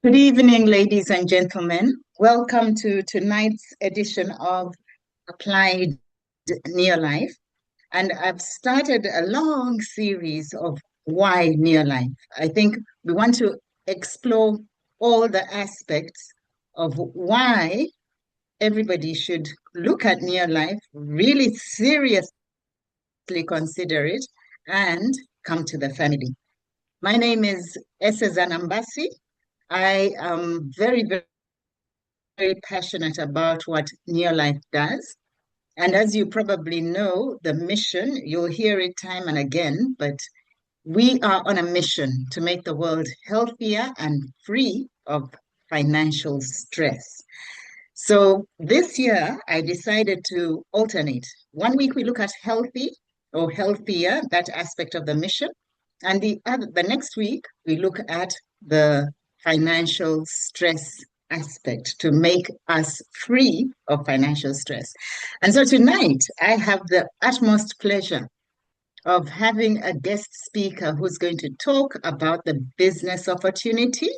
Good evening, ladies and gentlemen. Welcome to tonight's edition of Applied NeoLife. And I've started a long series of why NeoLife. I think we want to explore all the aspects of why everybody should look at NeoLife, really seriously consider it, and come to the family. My name is Ese Zanambasi. I am very passionate about what NeoLife does. And as you probably know, the mission, you'll hear it time and again, but we are on a mission to make the world healthier and free of financial stress. So this year, I decided to alternate. One week we look at healthy or healthier, that aspect of the mission. And the next week, we look at the financial stress aspect to make us free of financial stress. And so tonight, I have the utmost pleasure of having a guest speaker who's going to talk about the business opportunity.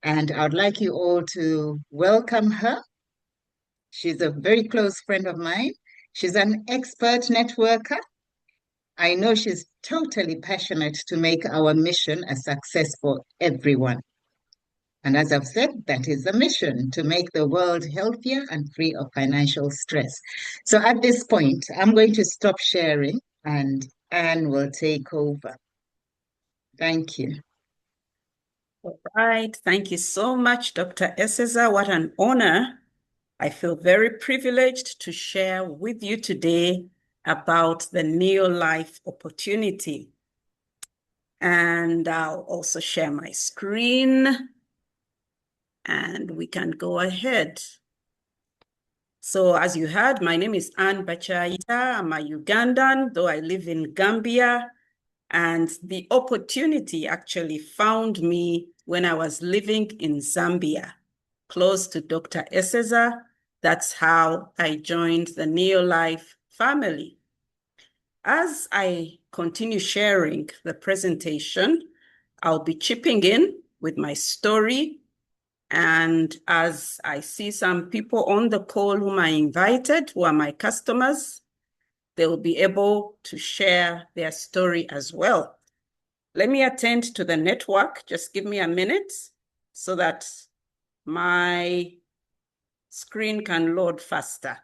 And I'd like you all to welcome her. She's a very close friend of mine. She's an expert networker. I know she's totally passionate to make our mission a success for everyone. And as I've said, that is the mission to make the world healthier and free of financial stress. So at this point, I'm going to stop sharing and Anne will take over. Thank you. All right. Thank you so much, Dr. Eseza. What an honor. I feel very privileged to share with you today about the NeoLife opportunity. And I'll also share my screen and we can go ahead. So as you heard, my name is Anne Bachaita. I'm a Ugandan, though I live in Gambia. And the opportunity actually found me when I was living in Zambia, close to Dr. Eseza. That's how I joined the NeoLife family. As I continue sharing the presentation, I'll be chipping in with my story. And as I see some people on the call whom I invited, who are my customers, they will be able to share their story as well. Let me attend to the network. Just give me a minute so that my screen can load faster.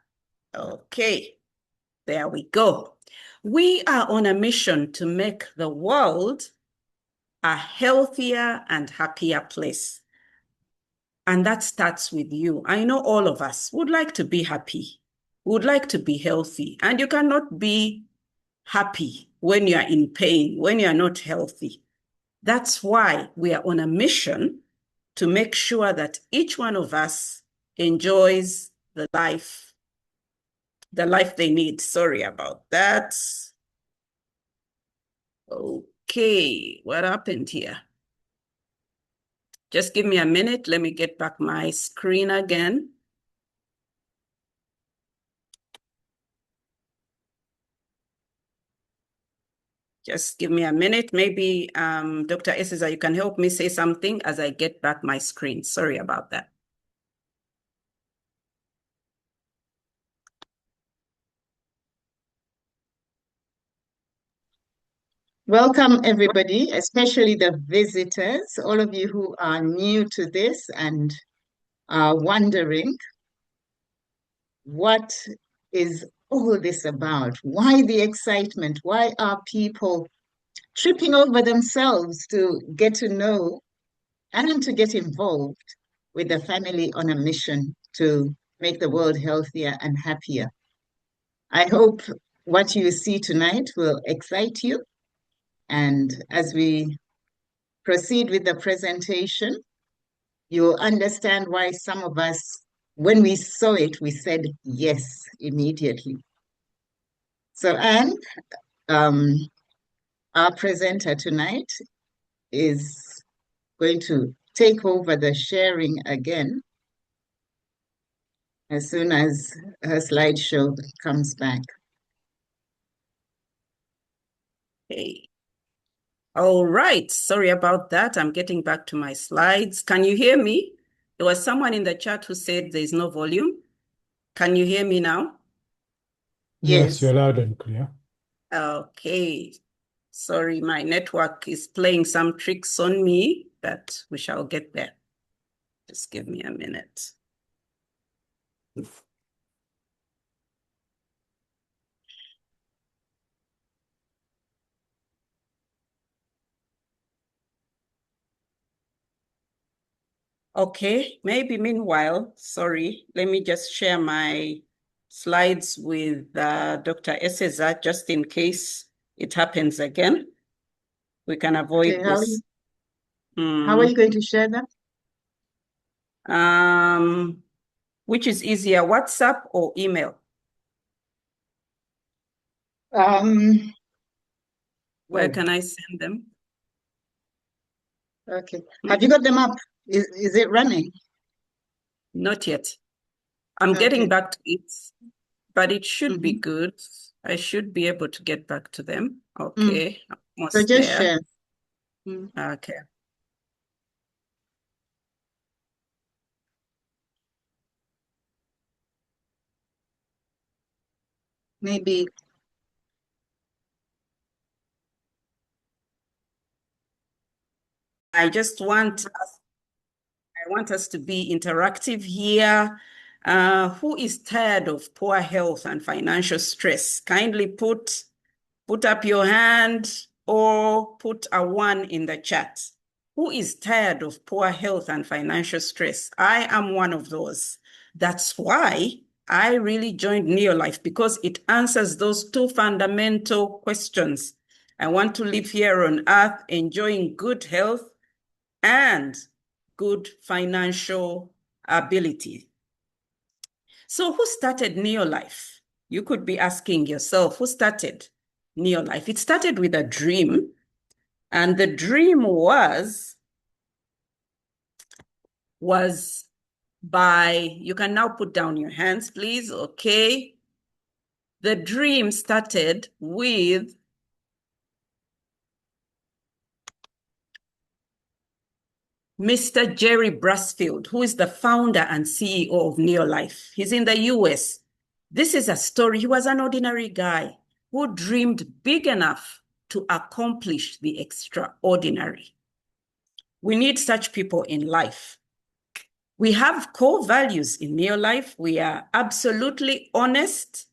Okay, there we go. We are on a mission to make the world a healthier and happier place. And that starts with you. I know all of us would like to be happy, would like to be healthy, and you cannot be happy when you're in pain, when you're not healthy. That's why we are on a mission to make sure that each one of us enjoys the life they need. Sorry about that. Okay, what happened here? Just give me a minute. Let me get back my screen again. Just give me a minute. Maybe Dr. Eseza, you can help me say something as I get back my screen. Sorry about that. Welcome, everybody, especially the visitors, all of you who are new to this and are wondering what is all this about? Why the excitement? Why are people tripping over themselves to get to know and to get involved with the family on a mission to make the world healthier and happier? I hope what you see tonight will excite you. And as we proceed with the presentation, you'll understand why some of us, when we saw it, we said yes immediately. So, Anne, our presenter tonight is going to take over the sharing again as soon as her slideshow comes back. Okay. All right. Sorry about that. I'm getting back to my slides. Can you hear me? There was someone in the chat who said there's no volume. Can you hear me now? Yes, Yes. you're loud and clear. Okay. Sorry, my network is playing some tricks on me, but we shall get there. Just give me a minute. Okay, maybe meanwhile, sorry, let me just share my slides with Dr. Eseza just in case it happens again. We can Okay, avoid this. how are you going to share that? Which is easier, WhatsApp or email? Where Oh, can I send them? okay. Have you got them up? Is it running? Not yet. I'm getting Okay. back to it, but it should be Mm-hmm. good. I should be able to get back to them. Mm. Okay, So almost just there. share. Mm. Okay. Maybe. I want us to be interactive here. Who is tired of poor health and financial stress? Kindly put up your hand or put a 1 in the chat. Who is tired of poor health and financial stress? I am one of those. That's why I really joined NeoLife, because it answers those two fundamental questions. I want to live here on earth enjoying good health and good financial ability. So who started NeoLife? You could be asking yourself, who started NeoLife? It started with a dream, and the dream was by, you can now put down your hands, please, okay? The dream started with Mr. Jerry Brasfield, who is the founder and CEO of NeoLife. He's in the US. This is a story. He was an ordinary guy who dreamed big enough to accomplish the extraordinary. We need such people in life. We have core values in NeoLife. We are absolutely honest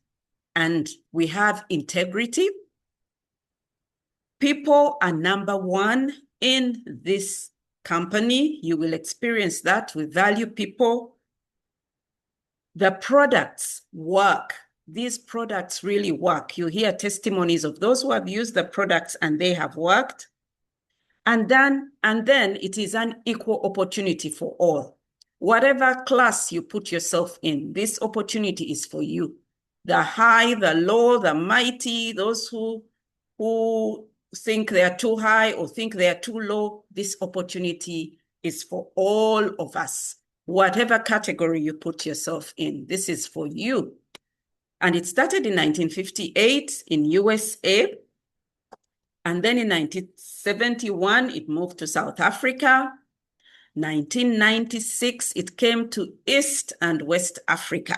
and we have integrity. People are number one in this company. You will experience that. We value people. The products work. These products really work. You hear testimonies of those who have used the products and they have worked. And then it is an equal opportunity for all. Whatever class you put yourself in, this opportunity is for you. The high, the low, the mighty, those who think they are too high or think they are too low, this opportunity is for all of us. Whatever category you put yourself in, this is for you. And it started in 1958 in USA. And then in 1971, it moved to South Africa. 1996, it came to East and West Africa.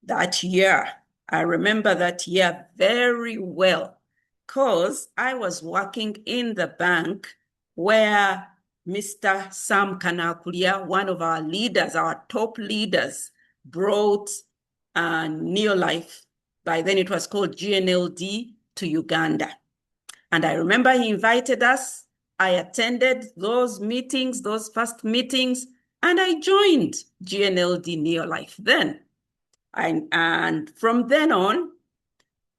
That year, I remember that year very well, because I was working in the bank where Mr. Sam Kanakulia, one of our leaders, our top leaders, brought NeoLife, by then it was called GNLD, to Uganda. And I remember he invited us. I attended those meetings, those first meetings, and I joined GNLD NeoLife then. And from then on,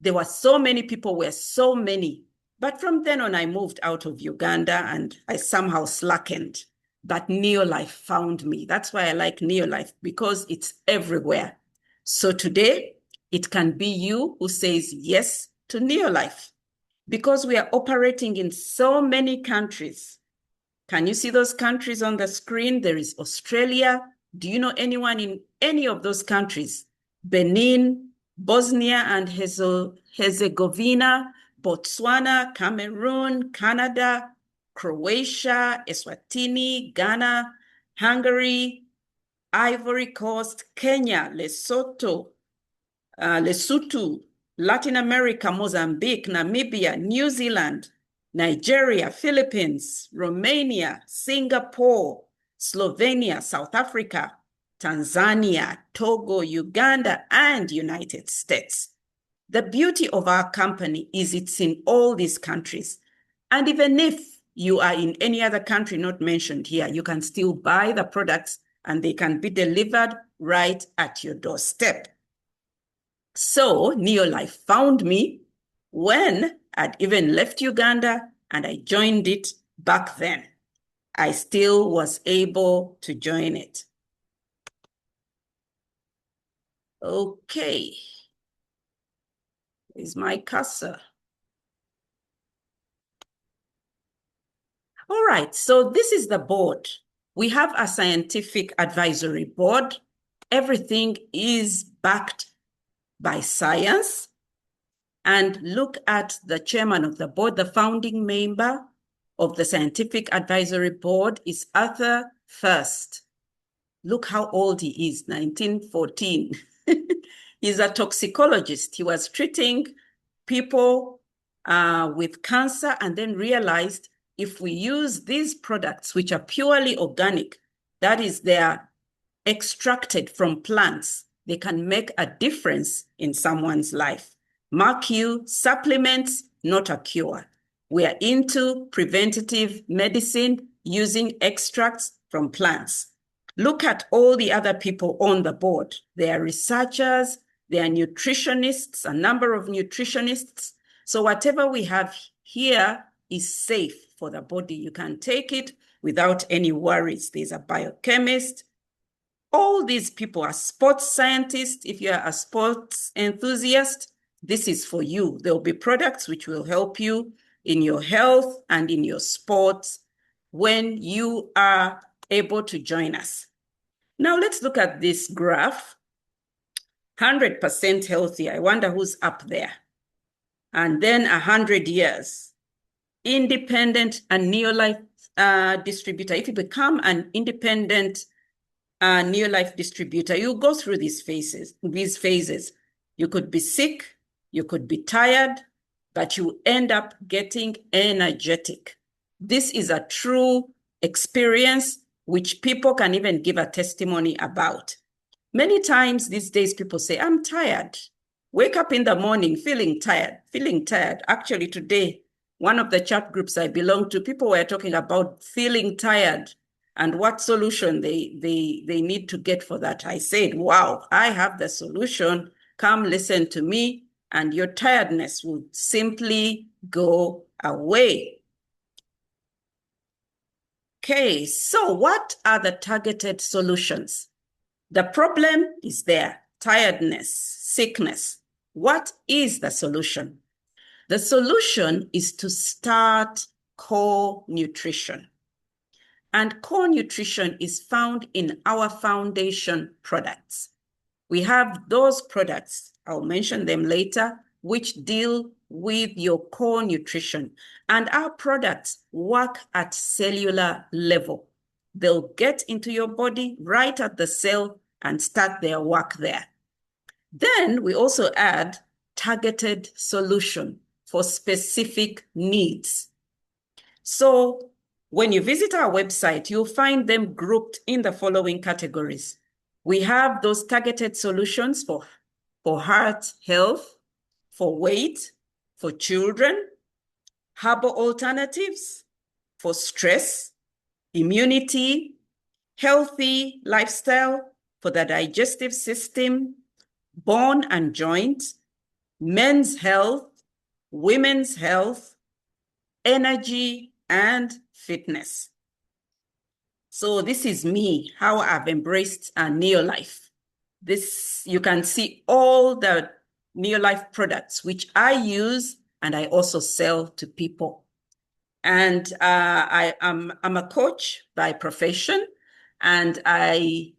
there were so many people, were so many. But from then on, I moved out of Uganda and I somehow slackened. But NeoLife found me. That's why I like NeoLife, because it's everywhere. So today, it can be you who says yes to NeoLife, because we are operating in so many countries. Can you see those countries on the screen? There is Australia. Do you know anyone in any of those countries? Benin, Bosnia and Herzegovina, Botswana, Cameroon, Canada, Croatia, Eswatini, Ghana, Hungary, Ivory Coast, Kenya, Lesotho, Latin America, Mozambique, Namibia, New Zealand, Nigeria, Philippines, Romania, Singapore, Slovenia, South Africa, Tanzania, Togo, Uganda, and United States. The beauty of our company is it's in all these countries. And even if you are in any other country not mentioned here, you can still buy the products and they can be delivered right at your doorstep. So NeoLife found me when I'd even left Uganda and I joined it back then. I still was able to join it. Okay. Is my cursor? All right, so this is the board. We have a scientific advisory board. Everything is backed by science. And look at the chairman of the board, the founding member of the scientific advisory board is Arthur First. Look how old he is, 1914. He's a toxicologist. He was treating people with cancer and then realized if we use these products, which are purely organic, that is, they're extracted from plants, they can make a difference in someone's life. Mark you, supplements, not a cure. We are into preventative medicine using extracts from plants. Look at all the other people on the board. They are researchers, they are nutritionists, a number of nutritionists. So whatever we have here is safe for the body. You can take it without any worries. There's a biochemist. All these people are sports scientists. If you're a sports enthusiast, this is for you. There will be products which will help you in your health and in your sports when you are able to join us. Now let's look at this graph. 100% healthy. I wonder who's up there. And then 100 years. Independent and NeoLife distributor. If you become an independent NeoLife distributor, you go through these phases. You could be sick, you could be tired, but you end up getting energetic. This is a true experience which people can even give a testimony about. Many times these days people say, I'm tired. Wake up in the morning feeling tired. Actually today, one of the chat groups I belong to, people were talking about feeling tired and what solution they need to get for that. I said, wow, I have the solution. Come listen to me and your tiredness will simply go away. Okay, so what are the targeted solutions? The problem is there, tiredness, sickness. What is the solution? The solution is to start core nutrition. And core nutrition is found in our foundation products. We have those products, I'll mention them later, which deal with your core nutrition. And our products work at cellular level. They'll get into your body right at the cell and start their work there. Then we also add targeted solution for specific needs. So when you visit our website, you'll find them grouped in the following categories. We have those targeted solutions for heart health, for weight, for children, herbal alternatives, for stress, immunity, healthy lifestyle, for the digestive system, bone and joint, men's health, women's health, energy, and fitness. So this is me, how I've embraced NeoLife. This, you can see all the NeoLife products, which I use and I also sell to people. And I'm a coach by profession, and I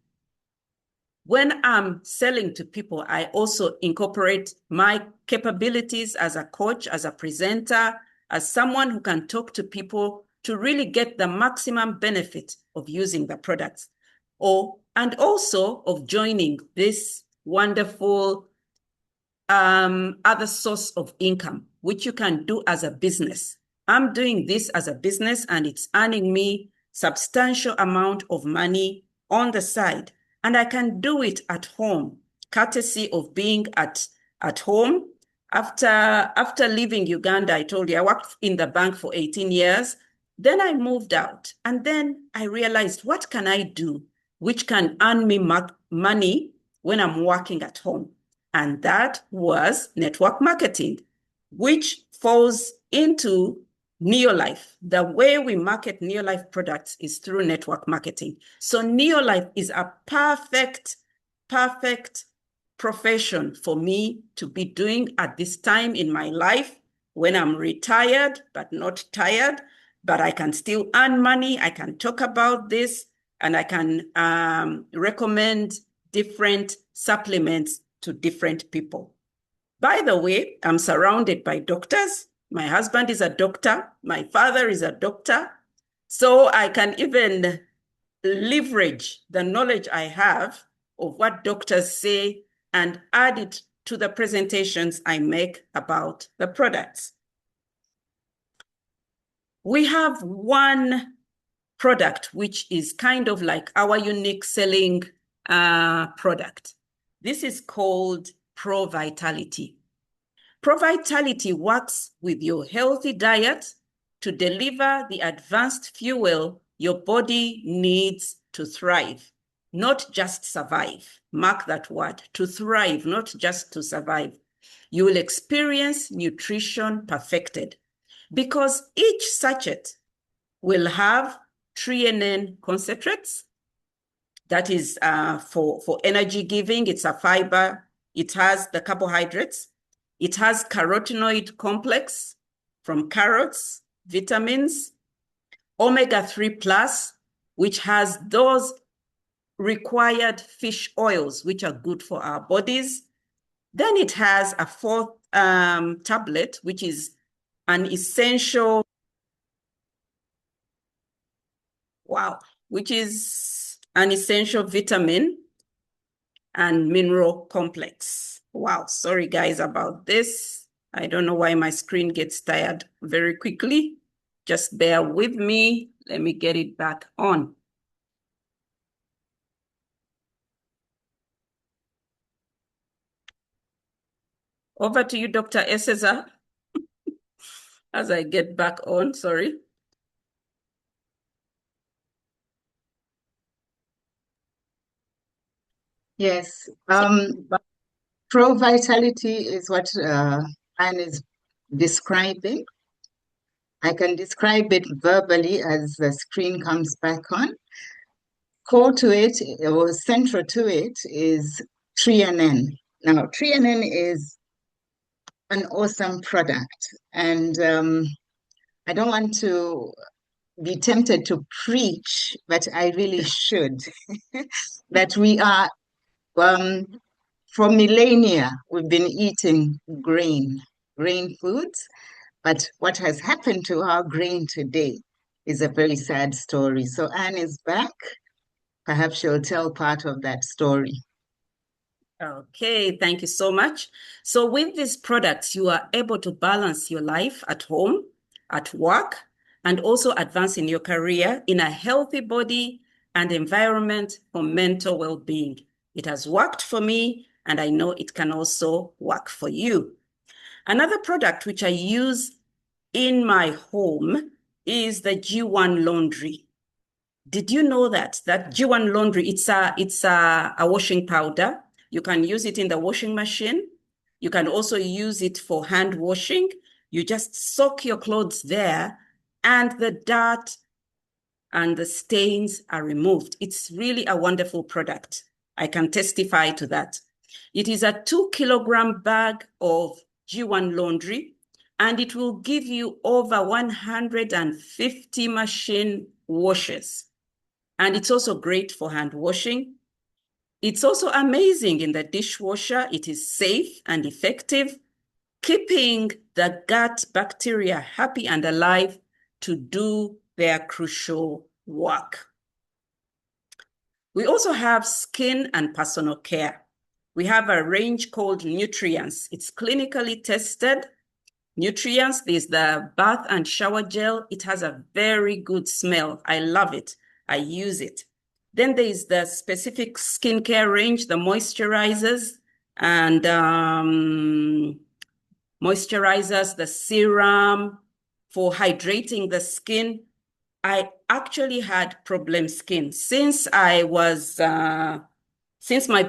when I'm selling to people, I also incorporate my capabilities as a coach, as a presenter, as someone who can talk to people to really get the maximum benefit of using the products, and also of joining this wonderful other source of income, which you can do as a business. I'm doing this as a business and it's earning me substantial amount of money on the side. And I can do it at home, courtesy of being at home. After leaving Uganda, I told you I worked in the bank for 18 years. Then I moved out and then I realized, what can I do which can earn me money when I'm working at home? And that was network marketing, which falls into NeoLife. The way we market NeoLife products is through network marketing. So NeoLife is a perfect profession for me to be doing at this time in my life when I'm retired, but not tired, but I can still earn money. I can talk about this and I can recommend different supplements to different people. By the way, I'm surrounded by doctors. My husband is a doctor. My father is a doctor. So I can even leverage the knowledge I have of what doctors say and add it to the presentations I make about the products. We have one product, which is kind of like our unique selling product. This is called Pro Vitality. Pro Vitality works with your healthy diet to deliver the advanced fuel your body needs to thrive, not just survive. Mark that word, to thrive, not just to survive. You will experience nutrition perfected because each sachet will have threonine concentrates. That is for energy giving. It's a fiber. It has the carbohydrates. It has carotenoid complex from carrots, vitamins, omega-3 plus, which has those required fish oils, which are good for our bodies. Then it has a fourth tablet, which is an essential, which is an essential vitamin and mineral complex. Wow, sorry guys about this. I don't know why my screen gets tired very quickly. Just bear with me. Let me get it back on. Over to you, Dr. Eseza. As I get back on, sorry. Yes. Pro Vitality is what Anne is describing. I can describe it verbally as the screen comes back on. Core to it, or central to it, is threonine. Now, threonine is an awesome product, and I don't want to be tempted to preach, but I really should. That we are, for millennia, we've been eating grain foods, but what has happened to our grain today is a very sad story. So Anne is back. Perhaps she'll tell part of that story. Okay, thank you so much. So with these products, you are able to balance your life at home, at work, and also advance in your career in a healthy body and environment for mental well-being. It has worked for me, and I know it can also work for you. Another product which I use in my home is the G1 laundry. Did you know that G1 laundry, it's a washing powder. You can use it in the washing machine. You can also use it for hand washing. You just soak your clothes there and the dirt and the stains are removed. It's really a wonderful product. I can testify to that. It is a 2-kilogram bag of G1 laundry, and it will give you over 150 machine washes. And it's also great for hand washing. it's also amazing in the dishwasher. It is safe and effective, keeping the gut bacteria happy and alive to do their crucial work. We also have skin and personal care. We have a range called Nutrients. It's clinically tested. Nutrients, there's the bath and shower gel. It has a very good smell. I love it. I use it. Then there's the specific skincare range, the moisturizers and the serum for hydrating the skin. I actually had problem skin since my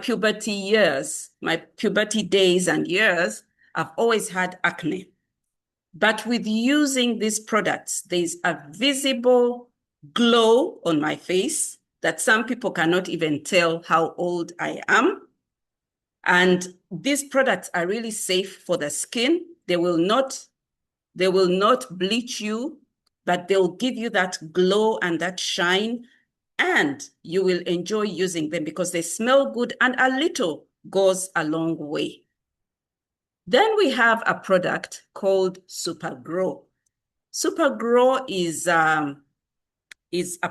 puberty years, my puberty days and years. I've always had acne. But with using these products, there's a visible glow on my face that some people cannot even tell how old I am. And these products are really safe for the skin. They will not bleach you, but they'll give you that glow and that shine, and you will enjoy using them because they smell good, and a little goes a long way. Then we have a product called Super Grow. Super Grow is a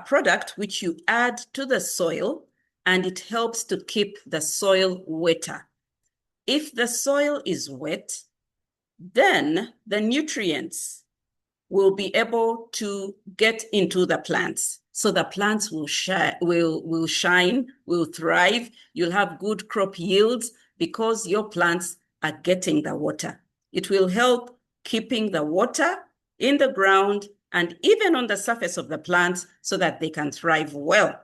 product which you add to the soil, and it helps to keep the soil wetter. If the soil is wet, then the nutrients will be able to get into the plants. So the plants will shine, will thrive. You'll have good crop yields because your plants are getting the water. It will help keeping the water in the ground and even on the surface of the plants so that they can thrive well.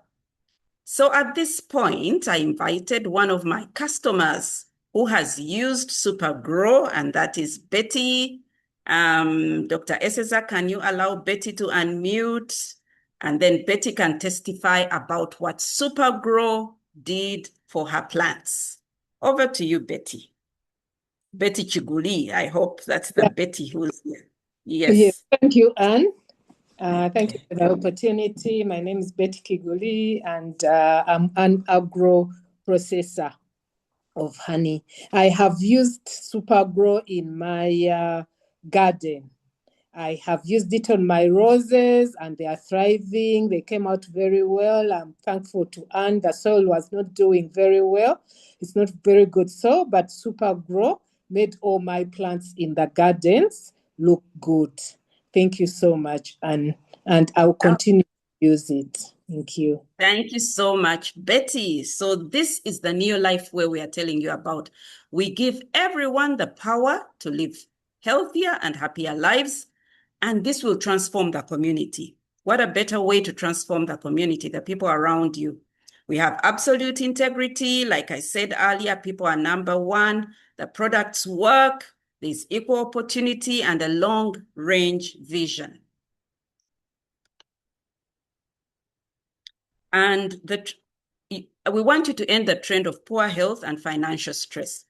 So at this point, I invited one of my customers who has used Super Grow, and that is Betty. Dr. Eseza, can you allow Betty to unmute? And then Betty can testify about what Super Grow did for her plants. Over to you, Betty. Betty Chiguli, I hope that's the Betty who's here. Yes. Thank you, Anne. Thank you for the opportunity. My name is Betty Kiguli, and I'm an agro processor of honey. I have used Super Grow in my garden. I have used it on my roses, and they are thriving. They came out very well. I'm thankful to Anne. The soil was not doing very well. It's not very good soil, but Super Grow made all my plants in the gardens look good. Thank you so much, and I'll continue to use it. Thank you. Thank you so much, Betty. So this is the NeoLife where we are telling you about. We give everyone the power to live healthier and happier lives, and this will transform the community. What a better way to transform the community, the people around you. We have absolute integrity. Like I said earlier, people are number one. The products work. There's equal opportunity and a long-range vision. And we want you to end the trend of poor health and financial stress.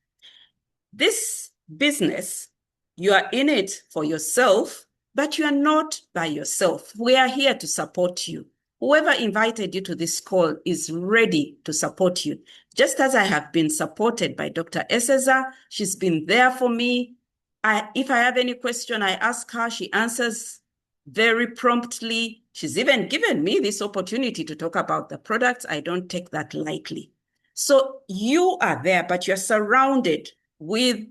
This business, you are in it for yourself, but you are not by yourself. We are here to support you. Whoever invited you to this call is ready to support you. Just as I have been supported by Dr. Eseza, she's been there for me. If I have any question, I ask her, she answers very promptly. She's even given me this opportunity to talk about the products. I don't take that lightly. So you are there, but you're surrounded with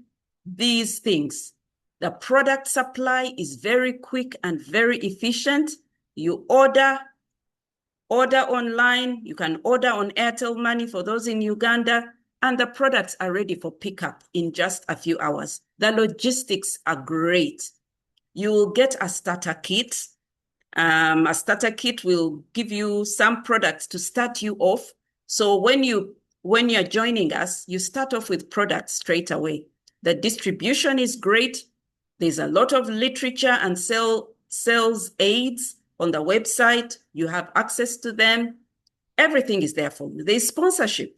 these things. The product supply is very quick and very efficient. You order online. You can order on Airtel Money for those in Uganda, and the products are ready for pickup in just a few hours. The logistics are great. You will get a starter kit. A starter kit will give you some products to start you off. So when you're joining us, you start off with products straight away. The distribution is great. There's a lot of literature and sales aids on the website. You have access to them. Everything is there for you. There's sponsorship.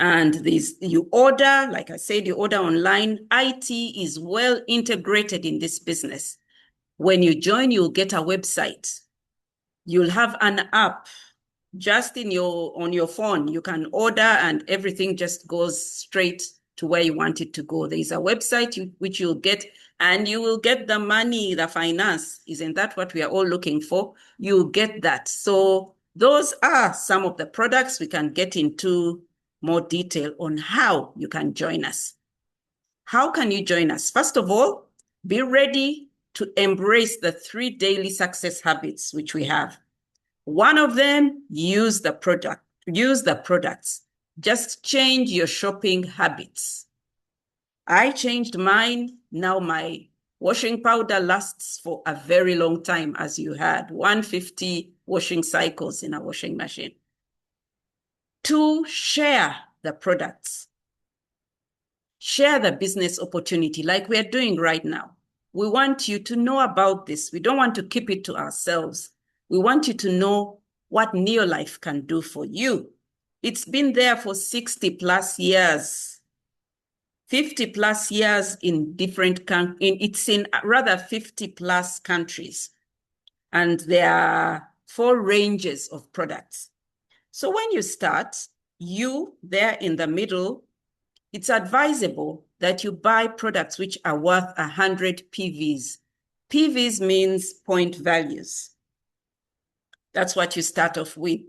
And you order, like I said, you order online. IT is well integrated in this business. When you join, you'll get a website. You'll have an app. just on your phone. You can order and everything just goes straight to where you want it to go. There is a website which you'll get, and you will get the money, the finance. Isn't that what we are all looking for? You get that. So those are some of the products. We can get into more detail on how you can join us. How can you join us? First of all, be ready to embrace the 3 daily success habits which we have. One of them, use the products. Just change your shopping habits. I changed mine. Now my washing powder lasts for a very long time, as you had 150 washing cycles in a washing machine. 2, share the products. Share the business opportunity like we are doing right now. We want you to know about this. We don't want to keep it to ourselves. We want you to know what NeoLife can do for you. It's been there for 60 plus years, 50 plus years in different countries. It's in rather 50 plus countries. And there are 4 ranges of products. So when you start, you there in the middle, it's advisable that you buy products which are worth 100 PVs. PVs means point values. That's what you start off with.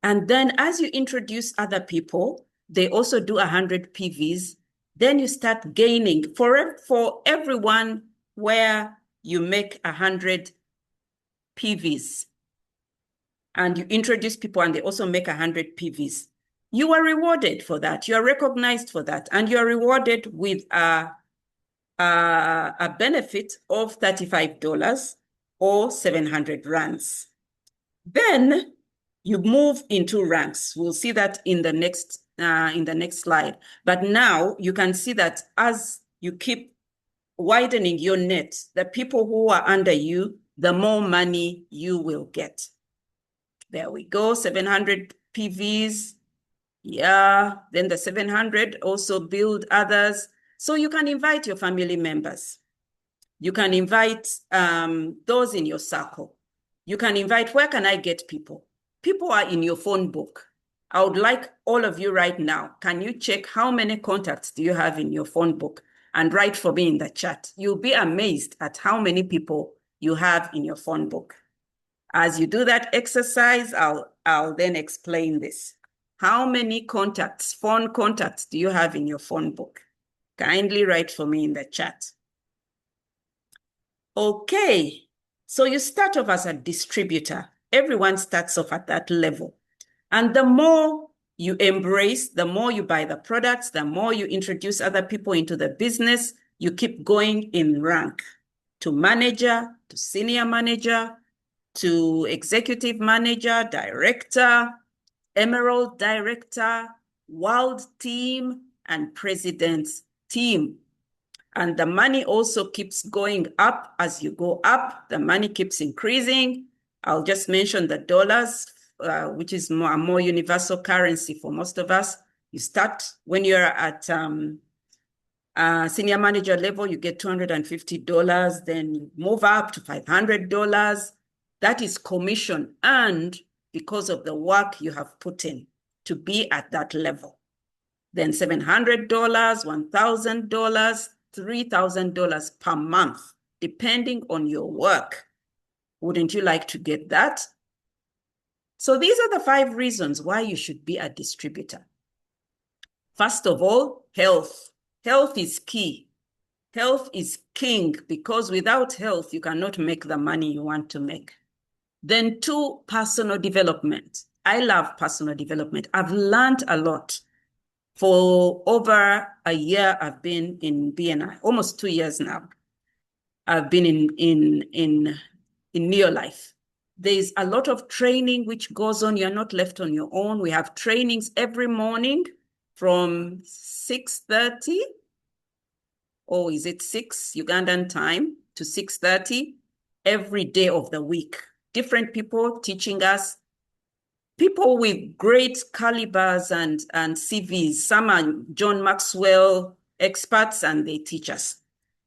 And then as you introduce other people, they also do 100 PVs. Then you start gaining for everyone where you make 100 PVs. And you introduce people and they also make 100 PVs. You are rewarded for that. You are recognized for that. And you are rewarded with a benefit of $35 or 700 rands. Then you move into ranks. We'll see that in the next slide. But now you can see that as you keep widening your net, the people who are under you, the more money you will get. There we go, 700 PVs. Yeah, then the 700 also build others. So you can invite your family members. You can invite those in your circle. You can invite, where can I get people? People are in your phone book. I would like all of you right now, can you check how many contacts do you have in your phone book? And write for me in the chat. You'll be amazed at how many people you have in your phone book. As you do that exercise, I'll then explain this. How many contacts, phone contacts, do you have in your phone book? Kindly write for me in the chat. Okay, so you start off as a distributor. Everyone starts off at that level. And the more you embrace, the more you buy the products, the more you introduce other people into the business, you keep going in rank to manager, to senior manager, to executive manager, director, emerald director, world team, and president's team. And the money also keeps going up as you go up. The money keeps increasing. I'll just mention the dollars, which is a more universal currency for most of us. You start when you're at senior manager level, you get $250. Then you move up to $500. That is commission earned because of the work you have put in to be at that level. Then $700, $1,000, $3,000 per month, depending on your work. Wouldn't you like to get that? So these are the 5 reasons why you should be a distributor. First of all, health. Health is key. Health is king, because without health, you cannot make the money you want to make. Then 2, personal development. I love personal development. I've learned a lot. For over a year, I've been in BNI, almost 2 years now. I've been in NeoLife. There's a lot of training which goes on. You're not left on your own. We have trainings every morning from 6:30, or is it 6 Ugandan time, to 6:30 every day of the week. Different people teaching us, people with great calibers and CVs. Some are John Maxwell experts, and they teach us.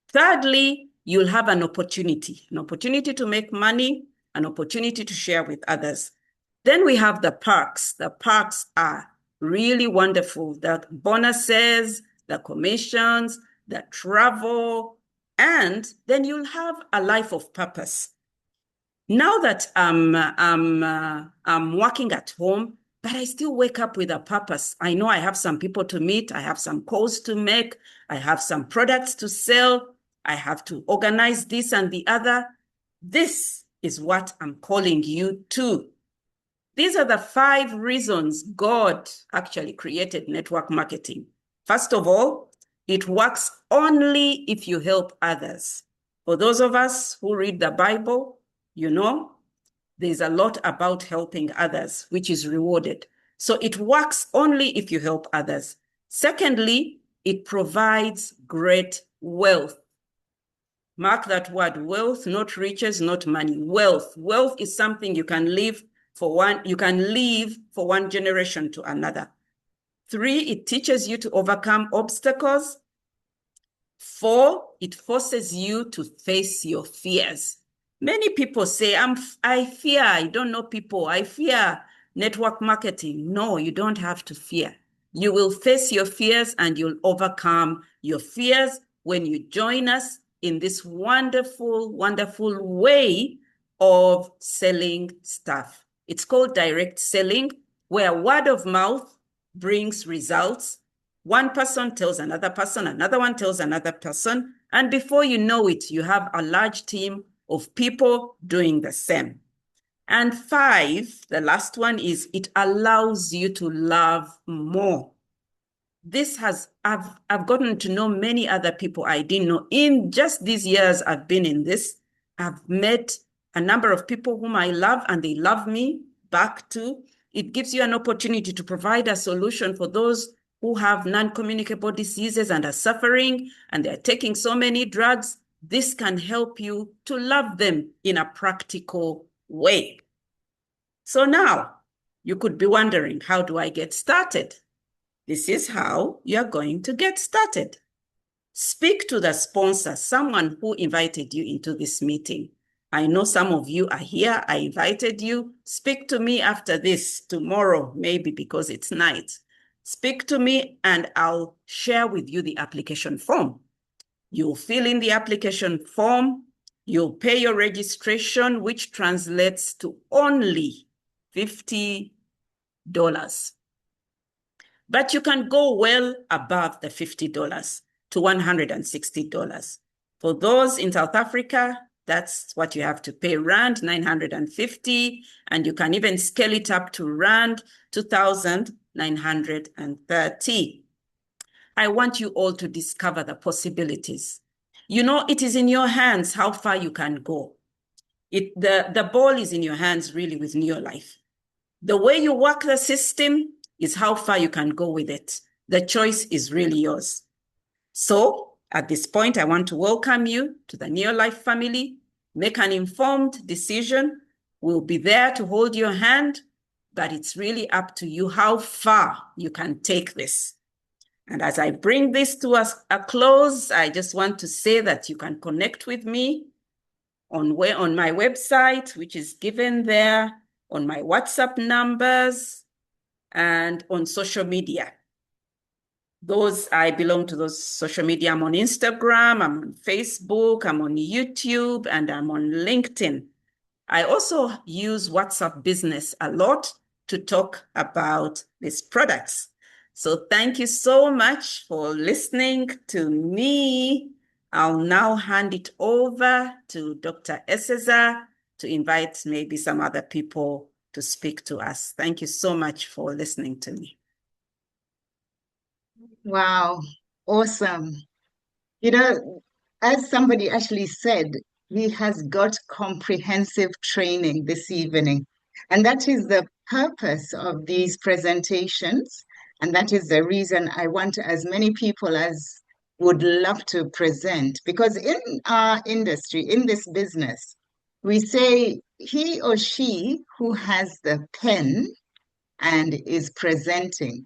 Thirdly, you'll have an opportunity to make money, an opportunity to share with others. Then we have the perks. The perks are really wonderful. The bonuses, the commissions, the travel, and then you'll have a life of purpose. Now that I'm working at home, but I still wake up with a purpose. I know I have some people to meet. I have some calls to make. I have some products to sell. I have to organize this and the other. This is what I'm calling you to. These are the 5 reasons God actually created network marketing. First of all, it works only if you help others. For those of us who read the Bible, you know, there's a lot about helping others, which is rewarded. So it works only if you help others. Secondly, it provides great wealth. Mark that word, wealth, not riches, not money. Wealth. Wealth is something you can leave for one generation to another. 3, it teaches you to overcome obstacles. 4, it forces you to face your fears. Many people say, I fear, I don't know people, I fear network marketing. No, you don't have to fear. You will face your fears and you'll overcome your fears when you join us in this wonderful, wonderful way of selling stuff. It's called direct selling, where word of mouth brings results. One person tells another person, another one tells another person, and before you know it, you have a large team of people doing the same. And 5, the last one is it allows you to love more. I've gotten to know many other people I didn't know. In just these years I've been in this, I've met a number of people whom I love and they love me back too. It gives you an opportunity to provide a solution for those who have non-communicable diseases and are suffering and they're taking so many drugs. This can help you to love them in a practical way. So now you could be wondering, how do I get started? This is how you're going to get started. Speak to the sponsor, someone who invited you into this meeting. I know some of you are here. I invited you. Speak to me after this, tomorrow, maybe because it's night. Speak to me and I'll share with you the application form. You'll fill in the application form. You'll pay your registration, which translates to only $50. But you can go well above the $50 to $160. For those in South Africa, that's what you have to pay, Rand 950, and you can even scale it up to Rand 2,930. I want you all to discover the possibilities. You know, it is in your hands how far you can go. The ball is in your hands really with NeoLife. The way you work the system is how far you can go with it. The choice is really yours. So at this point, I want to welcome you to the NeoLife family. Make an informed decision. We'll be there to hold your hand, but it's really up to you how far you can take this. And as I bring this to a close, I just want to say that you can connect with me on my website, which is given there, on my WhatsApp numbers, and on social media. I belong to those social media. I'm on Instagram, I'm on Facebook, I'm on YouTube, and I'm on LinkedIn. I also use WhatsApp Business a lot to talk about these products. So thank you so much for listening to me. I'll now hand it over to Dr. Eseza to invite maybe some other people to speak to us. Thank you so much for listening to me. Wow, awesome. You know, as somebody actually said, he has got comprehensive training this evening. And that is the purpose of these presentations. And that is the reason I want as many people as would love to present. Because in our industry, in this business, we say he or she who has the pen and is presenting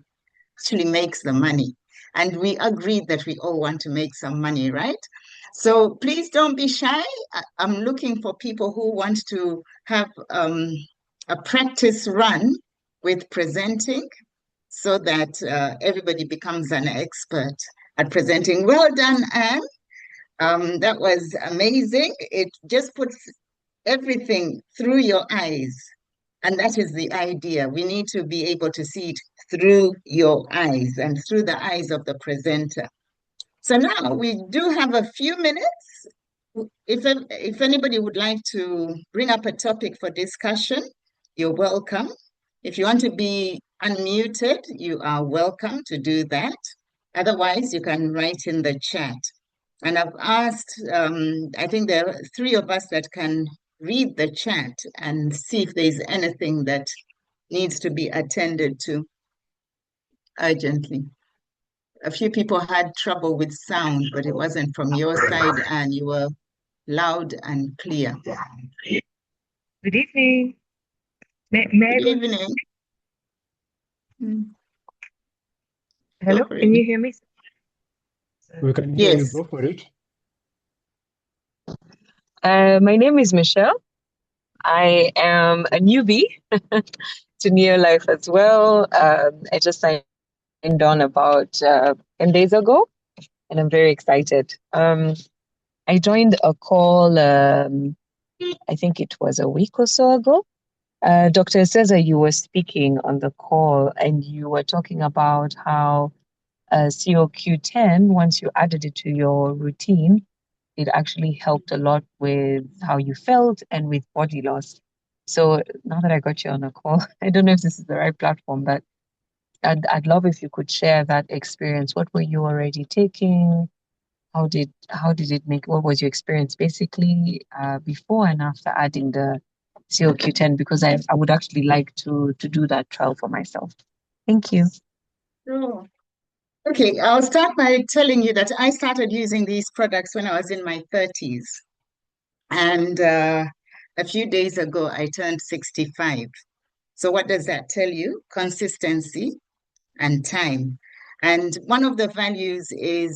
actually makes the money. And we agreed that we all want to make some money, right? So please don't be shy. I'm looking for people who want to have a practice run with presenting so that everybody becomes an expert at presenting. Well done, Anne. That was amazing. It just puts everything through your eyes. And that is the idea. We need to be able to see it through your eyes and through the eyes of the presenter. So now we do have a few minutes. If anybody would like to bring up a topic for discussion, you're welcome. If you want to be unmuted, you are welcome to do that. Otherwise, you can write in the chat. And I've asked, I think there are three of us that can read the chat and see if there's anything that needs to be attended to urgently. A few people had trouble with sound, but it wasn't from your side, and you were loud and clear. Good evening. May I Good go? evening. Hello, Go for can it. you hear me? We can hear you. Yes. Go for it. My name is Michelle. I am a newbie to NeoLife as well. I just signed on about 10 days ago, and I'm very excited. I joined a call, I think it was a week or so ago. Dr. Cesar, you were speaking on the call, and you were talking about how COQ10, once you added it to your routine, it actually helped a lot with how you felt and with body loss. So now that I got you on a call, I don't know if this is the right platform, but I'd love if you could share that experience. What were you already taking? How did it make? What was your experience basically before and after adding the COQ10? Because I would actually like to do that trial for myself. Thank you. Sure. Okay, I'll start by telling you that I started using these products when I was in my 30s. And a few days ago, I turned 65. So what does that tell you? Consistency and time. And one of the values is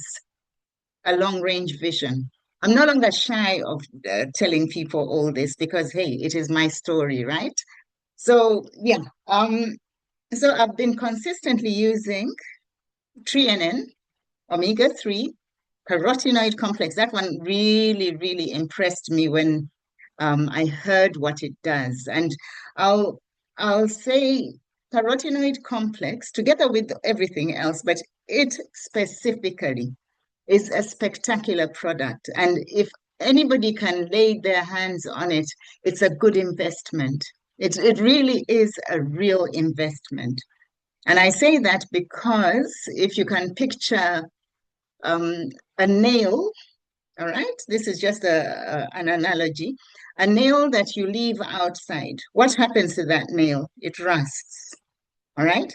a long-range vision. I'm no longer shy of telling people all this because, hey, it is my story, right? So, yeah. So I've been consistently using TRINN, omega-3, carotenoid complex. That one really, really impressed me when I heard what it does. And I'll say carotenoid complex together with everything else, but it specifically is a spectacular product. And if anybody can lay their hands on it, it's a good investment. It really is a real investment. And I say that because if you can picture a nail, all right, this is just an analogy, a nail that you leave outside, what happens to that nail? It rusts, all right?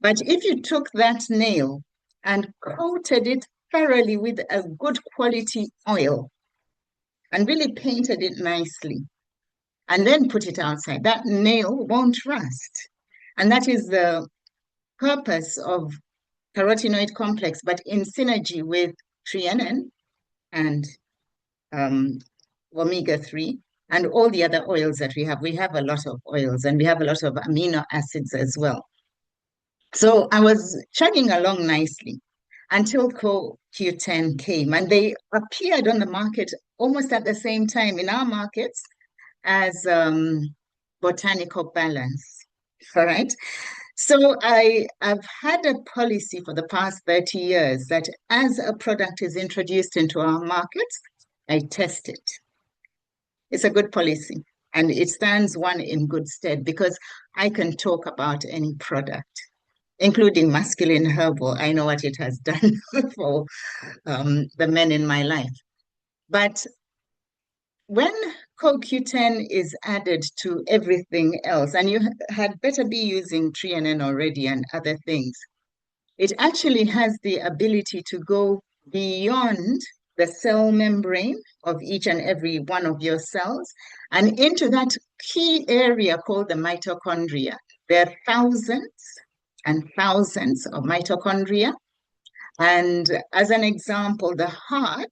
But if you took that nail and coated it thoroughly with a good quality oil and really painted it nicely and then put it outside, that nail won't rust. And that is the purpose of carotenoid complex, but in synergy with TRINN and omega-3 and all the other oils that we have. We have a lot of oils and we have a lot of amino acids as well. So I was chugging along nicely until CoQ10 came, and they appeared on the market almost at the same time in our markets as botanical balance. All right. So I've had a policy for the past 30 years that as a product is introduced into our markets, I test it. It's a good policy, and it stands one in good stead because I can talk about any product, including masculine herbal. I know what it has done for the men in my life. But when CoQ10 is added to everything else, and you had better be using TRINN already and other things, it actually has the ability to go beyond the cell membrane of each and every one of your cells and into that key area called the mitochondria. There are thousands and thousands of mitochondria. And as an example, the heart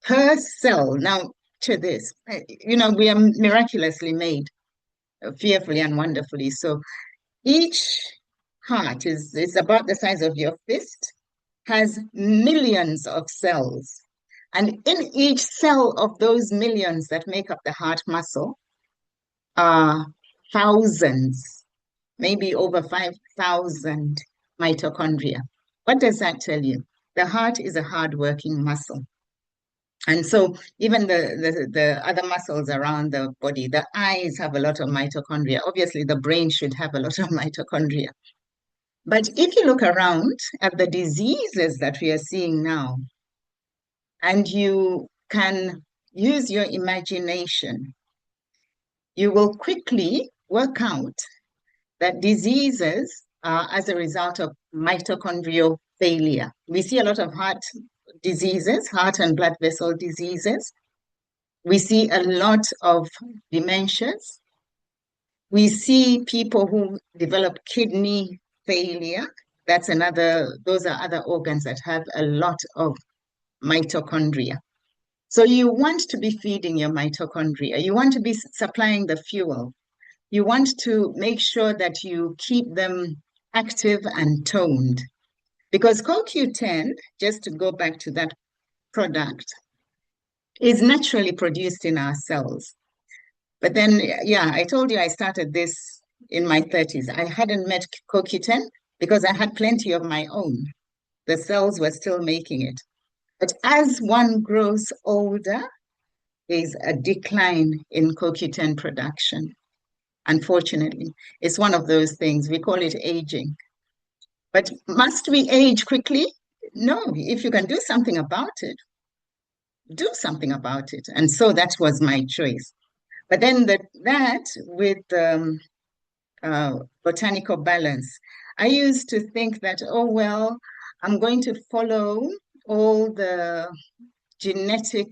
per cell, now to this, we are miraculously made. fearfully and wonderfully. So each heart is about the size of your fist, has millions of cells. And in each cell of those millions that make up the heart muscle are thousands, maybe over 5,000 mitochondria. What does that tell you? The heart is a hard-working muscle. And so even the other muscles around the body, the eyes have a lot of mitochondria. Obviously, the brain should have a lot of mitochondria. But if you look around at the diseases that we are seeing now, and you can use your imagination, you will quickly work out that diseases are as a result of mitochondrial failure. We see a lot of heart diseases, heart and blood vessel diseases. We see a lot of dementias. We see people who develop kidney failure. Those are other organs that have a lot of mitochondria. So you want to be feeding your mitochondria. You want to be supplying the fuel. You want to make sure that you keep them active and toned. Because CoQ10, just to go back to that product, is naturally produced in our cells. But then, yeah, I told you I started this in my 30s. I hadn't met CoQ10 because I had plenty of my own. The cells were still making it. But as one grows older, there's a decline in CoQ10 production. Unfortunately, it's one of those things. We call it aging. But must we age quickly? No, if you can do something about it, do something about it. And so that was my choice. But then that with botanical balance, I used to think that, oh, well, I'm going to follow all the genetic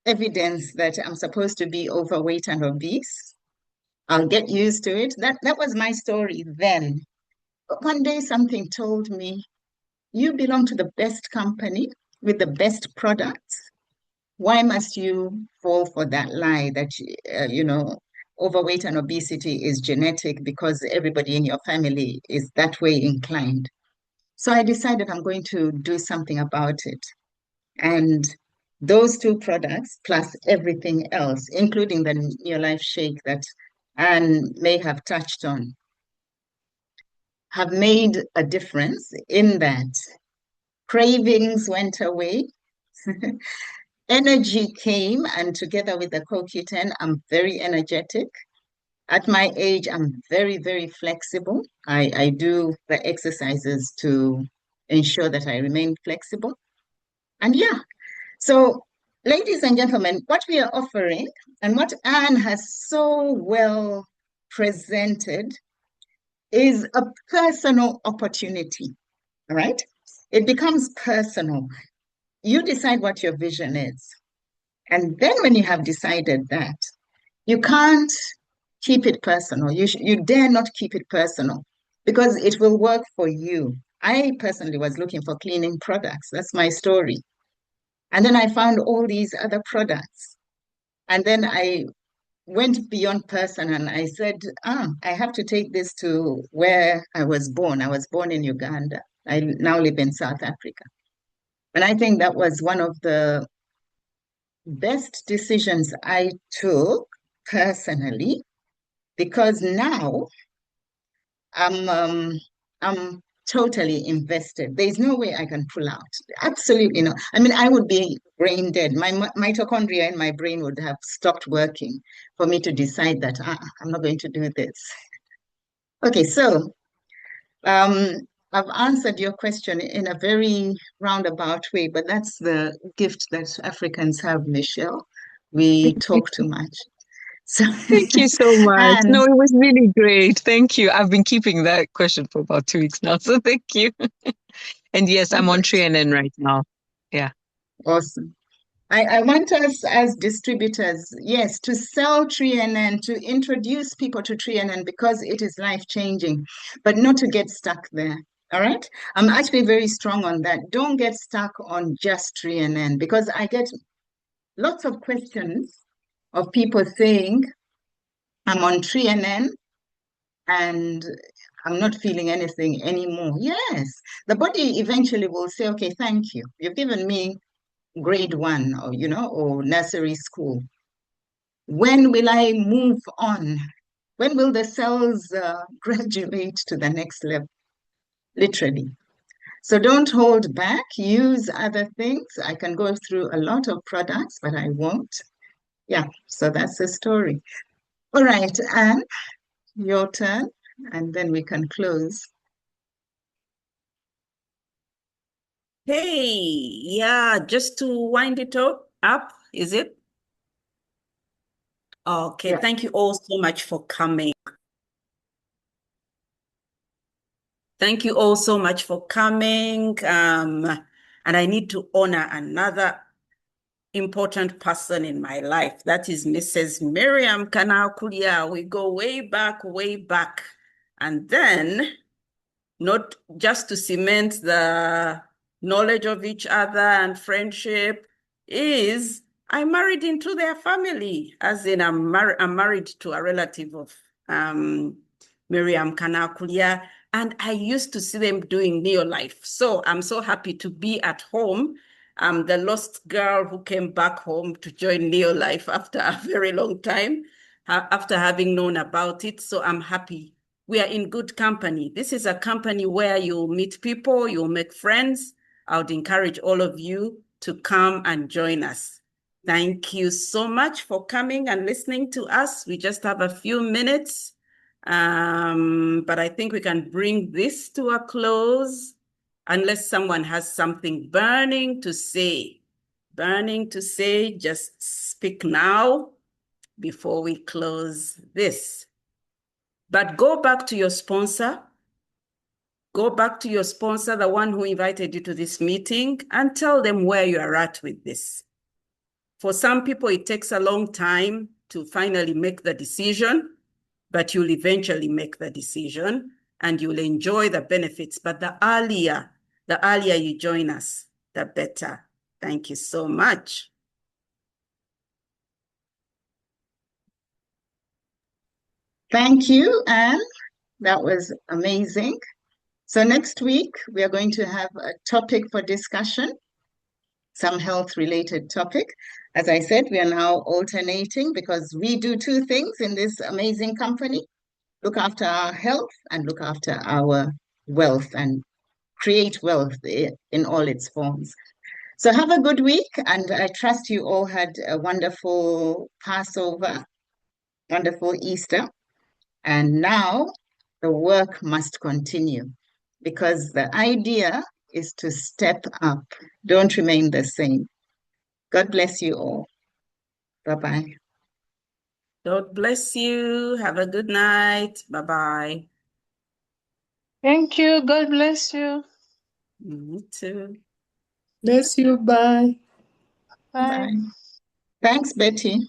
evidence that I'm supposed to be overweight and obese. I'll get used to it. That was my story then. But one day something told me, you belong to the best company with the best products. Why must you fall for that lie that, overweight and obesity is genetic because everybody in your family is that way inclined? So I decided I'm going to do something about it. And those two products, plus everything else, including the NeoLife shake that Anne may have touched on, have made a difference in that cravings went away. Energy came, and together with the CoQ10, I'm very energetic. At my age, I'm very, very flexible. I do the exercises to ensure that I remain flexible. And yeah, so ladies and gentlemen, what we are offering and what Anne has so well presented is a personal opportunity, all right? It becomes personal. You decide what your vision is. And then when you have decided that, you can't keep it personal. You dare not keep it personal because it will work for you. I personally was looking for cleaning products. That's my story. And then I found all these other products. And then I went beyond person and I said, I have to take this to where I was born. I was born in Uganda. I now live in South Africa. And I think that was one of the best decisions I took personally, because now I'm totally invested. There's no way I can pull out. Absolutely no. I mean, I would be brain dead. My mitochondria in my brain would have stopped working for me to decide that I'm not going to do this. Okay, so I've answered your question in a very roundabout way, but that's the gift that Africans have, Michelle. We talk too much. So, Thank you so much. and No, it was really great. Thank you. I've been keeping that question for about 2 weeks now, so thank you. And yes, I'm on perfect. TreeNN right now. Yeah. Awesome. I want us as distributors, yes, to sell TreeNN, to introduce people to TreeNN because it is life-changing, but not to get stuck there. All right? I'm actually very strong on that. Don't get stuck on just TreeNN because I get lots of questions of people saying, I'm on TNN and I'm not feeling anything anymore. Yes, the body eventually will say, okay, thank you. You've given me grade 1 or, or nursery school. When will I move on? When will the cells graduate to the next level? Literally. So don't hold back. Use other things. I can go through a lot of products, but I won't. Yeah, so that's the story. All right, Anne, your turn, and then we can close. Hey, yeah, just to wind it up, is it? Okay, Yeah. thank you all so much for coming. Thank you all so much for coming. And I need to honor another important person in my life. That is Mrs. Miriam Kanakulia. We go way back, way back. And then, not just to cement the knowledge of each other and friendship, is I married into their family, as in I'm married to a relative of Miriam Kanakulia, and I used to see them doing NeoLife. So I'm so happy to be at home. I'm the lost girl who came back home to join NeoLife after a very long time, after having known about it. So I'm happy. We are in good company. This is a company where you'll meet people, you'll make friends. I would encourage all of you to come and join us. Thank you so much for coming and listening to us. We just have a few minutes, but I think we can bring this to a close unless someone has something burning to say. Burning to say, just speak now before we close this. But go back to your sponsor. Go back to your sponsor, the one who invited you to this meeting, and tell them where you are at with this. For some people, it takes a long time to finally make the decision, but you'll eventually make the decision and you'll enjoy the benefits. But the earlier you join us, the better. Thank you so much. Thank you, Anne. That was amazing. So next week, we are going to have a topic for discussion, some health-related topic. As I said, we are now alternating because we do two things in this amazing company: look after our health and look after our wealth and create wealth in all its forms. So have a good week, and I trust you all had a wonderful Passover, wonderful Easter. And now the work must continue because the idea is to step up. Don't remain the same. God bless you all. Bye-bye. God bless you. Have a good night. Bye-bye. Thank you. God bless you. Me too. Bless you. Bye. Bye. Bye. Thanks, Betty.